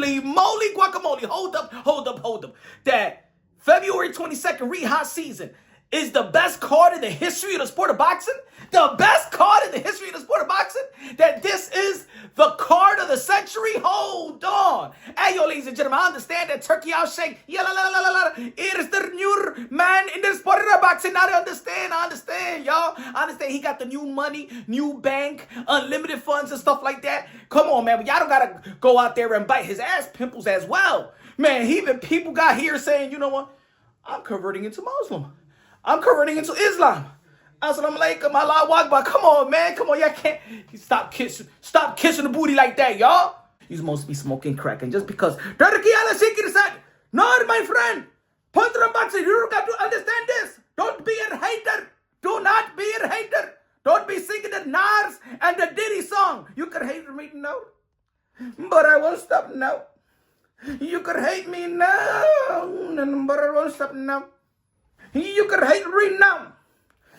Holy moly guacamole. Hold up. That February 22nd Reha season is the best card in the history of the sport of boxing? The best card in the history of the sport of boxing? That this is the card of the century? Hold on. Hey, yo, ladies and gentlemen, I understand that Turki Alalshikh, it is the new man in the sport of boxing. I understand, y'all. I understand he got the new money, new bank, unlimited funds and stuff like that. Come on, man. But y'all don't got to go out there and bite his ass pimples as well. Man, even people got here saying, you know what? I'm converting into Muslim. I'm converting into Islam. Assalamu alaikum, Allah Akbar. Come on, man. Come on, y'all can't stop kissing the booty like that, y'all. You must be smoking crack. And just because Turki Alalshikh decided, no, my friend, boxing, you got to understand this. Don't be a hater. Do not be a hater. Don't be singing the Nas and the Diddy song. You can hate me now, but I won't stop now. You could hate me now, but I won't stop now. You can hate me now,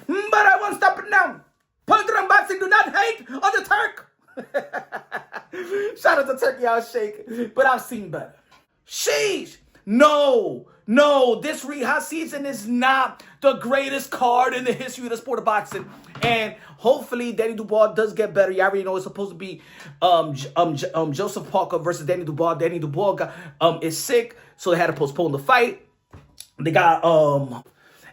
but I won't stop now. Boxing, do not hate on the Turk. Shout out to Turki Alalshikh, but I've seen better. Sheesh. No, this Reha season is not the greatest card in the history of the sport of boxing. And hopefully Danny Dubois does get better. You already know it's supposed to be Joseph Parker versus Danny Dubois. Danny Dubois is sick, so they had to postpone the fight. They got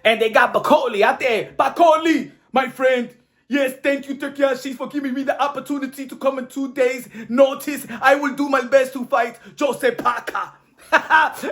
Bakoli out there. Bakoli, my friend. Yes, thank you, Turki Alalshikh, for giving me the opportunity to come in 2 days' notice. I will do my best to fight Joseph Parker.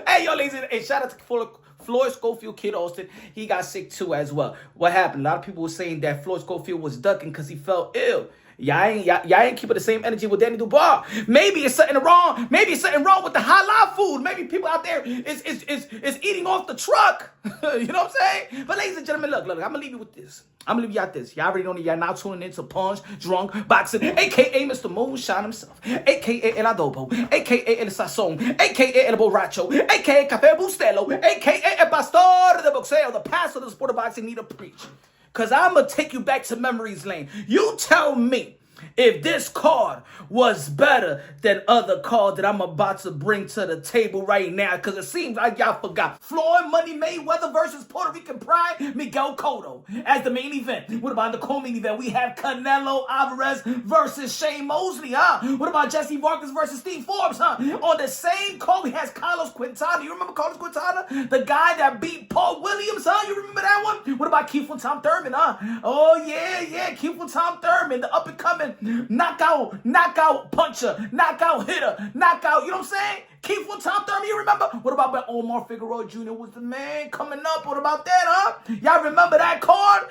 Hey, yo, ladies, and shout out to Floyd Schofield, Kid Austin. He got sick too as well. What happened? A lot of people were saying that Floyd Schofield was ducking because he felt ill. Y'all ain't keeping the same energy with Danny Dubois. Maybe it's something wrong. Maybe it's something wrong with the halal food. Maybe people out there is eating off the truck. You know what I'm saying? But ladies and gentlemen, look, I'm gonna leave you with this. I'm gonna leave you out this. Y'all already know that y'all now tuning into Punch Drunk Boxing, aka Mr. Moonshine himself, aka El Adobo, aka El Sazon, aka El Borracho, aka Café Bustelo, aka El Pastor de Boxeo, the pastor of the sport of boxing need to preach. Because I'm going to take you back to memories lane. You tell me if this card was better than other cards that I'm about to bring to the table right now. Because it seems like y'all forgot. Floyd Money Mayweather versus Puerto Rican Pride, Miguel Coto as the main event. What about the co-main event? We have Canelo Alvarez versus Shane Mosley, huh? What about Jesse Vargas versus Steve Forbes, huh? On the same card, we have Carlos Quintana. You remember Carlos Quintana? The guy that beat Paul Williams, huh? You remember that one? What about Keith and Tom Thurman, huh? Oh, yeah. Keith and Tom Thurman, the up-and-coming knockout puncher, knockout hitter, knockout, you know what I'm saying? Keith and Tom Thurman, you remember? What about when Omar Figueroa Jr. was the man coming up? What about that, huh? Y'all remember that card?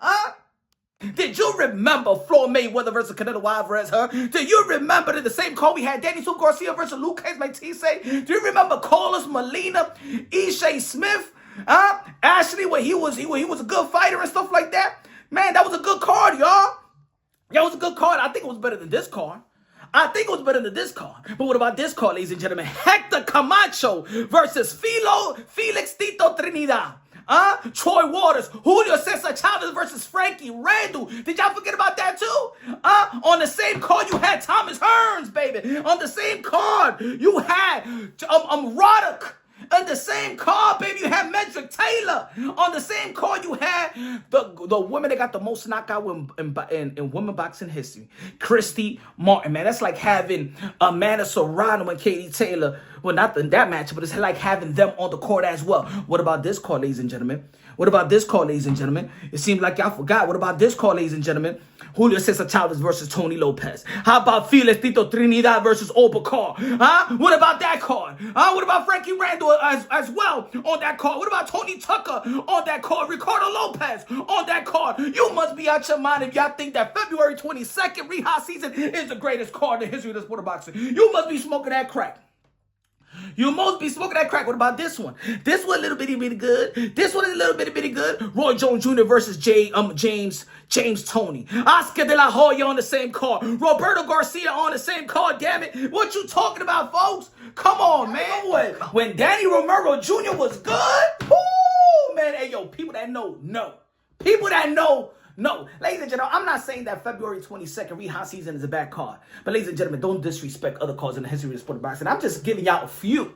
Huh? Did you remember Floyd Mayweather versus Canelo Alvarez, huh? Do you remember that the same call we had Daniel Garcia versus Luke Hayes, my T-Say? Do you remember Carlos Molina, Ishe Smith, huh? Ashley, when he was a good fighter and stuff like that? Man, that was a good card, y'all. That was a good card. I think it was better than this card. But what about this card, ladies and gentlemen? Hector Camacho versus Felix Tito Trinidad. Troy Waters, Julio Cesar Chavez versus Frankie Randall. Did y'all forget about that too? On the same card, you had Thomas Hearns, baby. On the same card, you had Roddick. On the same card, baby, you had Medrick Taylor. On the same card, you had the woman that got the most knockout in women boxing history, Christy Martin. Man, that's like having Amanda Serrano and Katie Taylor. Well, not that matchup, but it's like having them on the court as well. What about this card, ladies and gentlemen? It seems like y'all forgot. What about this card, ladies and gentlemen? Julio Cesar Chavez versus Tony Lopez. How about Felix Tito Trinidad versus Obakar? Huh? What about that card? What about Frankie Randall as well on that card? What about Tony Tucker on that card? Ricardo Lopez on that card? You must be out your mind if y'all think that February 22nd Reha season is the greatest card in the history of the sport of boxing. You must be smoking that crack. What about this one? This one a little bitty good. Roy Jones Jr. versus James Toney. Oscar De La Hoya on the same card. Roberto Garcia on the same card. Damn it! What you talking about, folks? Come on, man. When Danny Romero Jr. was good, whoo, man. Hey, yo, people that know. People that know No, ladies and gentlemen, I'm not saying that February 22nd Reha season is a bad card. But ladies and gentlemen, don't disrespect other cards in the history of the sport of boxing. I'm just giving y'all a few.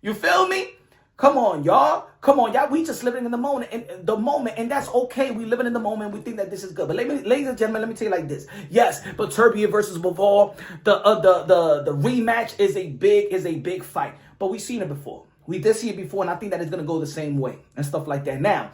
You feel me? Come on, y'all. Come on, y'all. We just living in the moment, and that's okay. We living in the moment. We think that this is good. But ladies and gentlemen, let me tell you like this. Yes, Beterbiev versus Bivol, the rematch is a big fight. But we've seen it before. We did see it before, and I think that it's gonna go the same way and stuff like that. Now,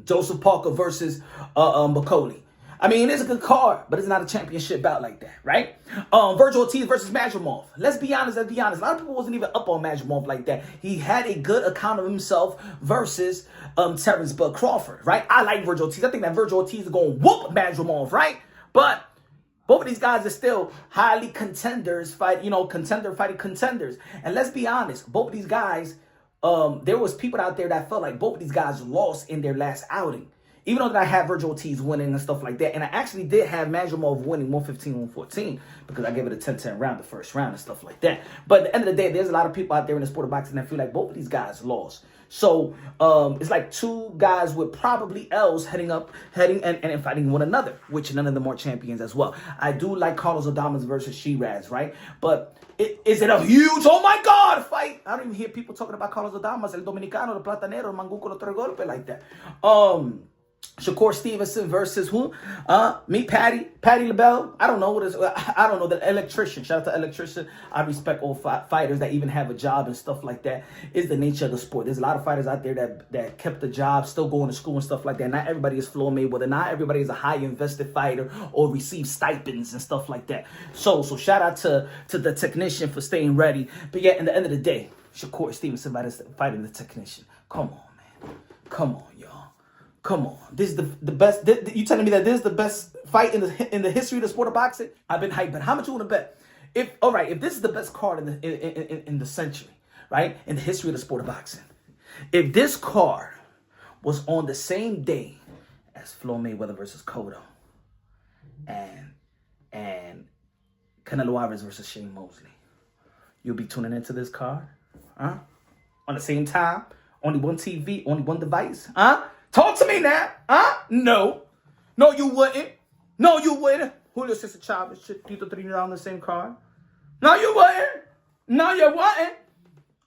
Joseph Parker versus McCauley. I mean, it's a good card, but it's not a championship bout like that, right? Vergil Ortiz versus Madrimov. Let's be honest. A lot of people wasn't even up on Madrimov like that. He had a good account of himself versus Terrence Bud Crawford, right? I like Vergil Ortiz. I think that Vergil Ortiz is going to whoop Madrimov, right? But both of these guys are still highly contenders, contender fighting contenders. And let's be honest, both of these guys, there was people out there that felt like both of these guys lost in their last outing. Even though that I had Vergil Ortiz winning and stuff like that. And I actually did have Madrimov winning 115-114 because I gave it a 10-10 round, the first round and stuff like that. But at the end of the day, there's a lot of people out there in the sport of boxing that feel like both of these guys lost. So it's like two guys with probably L's heading and fighting one another, which none of them are champions as well. I do like Carlos Adames versus Shiraz, right? But is it a huge, oh my God, fight? I don't even hear people talking about Carlos Adames, el Dominicano, el Platanero, el Manguco, el Tres Golpe like that. Shakur Stevenson versus who? Patty LaBelle. I don't know what is. I don't know, the electrician. Shout out to electrician. I respect all fighters that even have a job and stuff like that. It's the nature of the sport. There's a lot of fighters out there that kept the job, still going to school and stuff like that. Not everybody is Floyd Mayweather. Not everybody is a high invested fighter or receives stipends and stuff like that. So shout out to the technician for staying ready. But yeah, at the end of the day, Shakur Stevenson fighting the technician. Come on, man. Come on, y'all. Come on, this is the best. You telling me that this is the best fight in the history of the sport of boxing? I've been hyping. How much you want to bet? If this is the best card in the century, right, in the history of the sport of boxing, if this card was on the same day as Floyd Mayweather versus Cotto, and Canelo Alvarez versus Shane Mosley, you'll be tuning into this card, huh? On the same time, only one TV, only one device, huh? Talk to me now, huh? No, you wouldn't. No, you wouldn't. Julio Cesar Chavez, Tito Trinidad on the same card. No, you wouldn't. No, you wouldn't.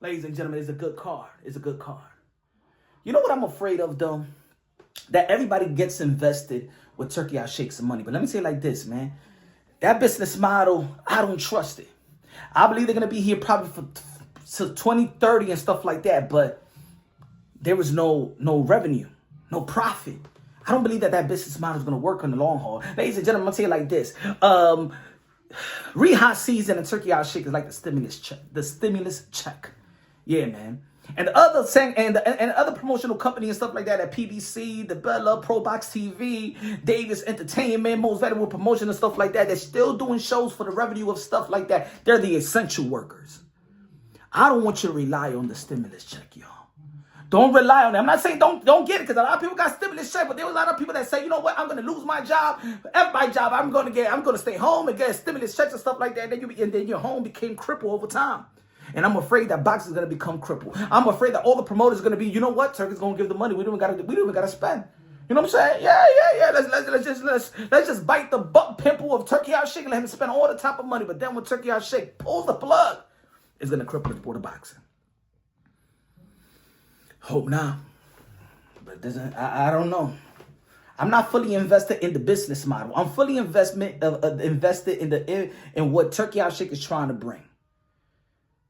Ladies and gentlemen, it's a good card. It's a good card. You know what I'm afraid of, though? That everybody gets invested with Turki Alalshikh's money. But let me say it like this, man. That business model, I don't trust it. I believe they're going to be here probably for 2030 and stuff like that. But there was no revenue. No profit. I don't believe that business model is going to work on the long haul. Ladies and gentlemen, I'm going to tell you like this. Reha season and Turki Alalshikh is like the stimulus check. The stimulus check. Yeah, man. And the other thing, and other promotional company and stuff like that at PBC, the Bella, Pro Box TV, Davis Entertainment, Most Valuable Promotion and stuff like that, they're still doing shows for the revenue of stuff like that. They're the essential workers. I don't want you to rely on the stimulus check, y'all. Don't rely on it. I'm not saying don't get it, because a lot of people got stimulus check, but there was a lot of people that say, you know what, I'm going to lose my job. F my job. I'm going to stay home and get stimulus checks and stuff like that. And then your home became crippled over time. And I'm afraid that boxing is going to become crippled. I'm afraid that all the promoters are going to be, you know what, Turkey's going to give the money. We don't even got to spend. You know what I'm saying? Yeah. Let's just bite the butt pimple of Turki Alalshikh and let him spend all the type of money. But then when Turki Alalshikh pulls the plug, it's going to cripple the sport of boxing. Hope not, but I don't know. I'm not fully invested in the business model. I'm fully invested in what Turki Alalshikh is trying to bring.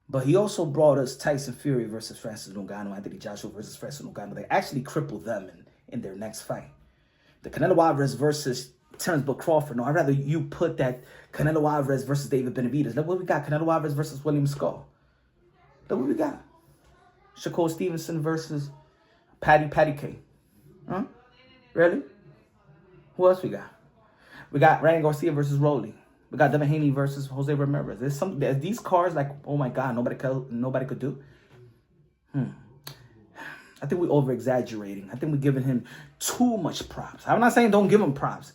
But he also brought us Tyson Fury versus Francis Ngannou, Anthony Joshua versus Francis Ngannou. They actually crippled them in their next fight. The Canelo Alvarez versus Terrence Bud Crawford. No, I'd rather you put that Canelo Alvarez versus David Benavidez. Look what we got. Canelo Alvarez versus William Skull. Look what we got. Shakur Stevenson versus Patty K. Huh? Really? Who else we got? We got Ryan Garcia versus Rolly. We got Devin Haney versus Jose Ramirez. There's these cards like, oh my God, nobody could do. I think we're over-exaggerating. I think we're giving him too much props. I'm not saying don't give him props,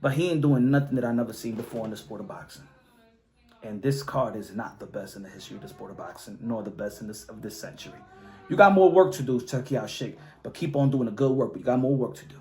but he ain't doing nothing that I've never seen before in the sport of boxing. And this card is not the best in the history of the sport of boxing, nor the best of this century. You got more work to do, Turki Alalshikh, but keep on doing the good work. But you got more work to do.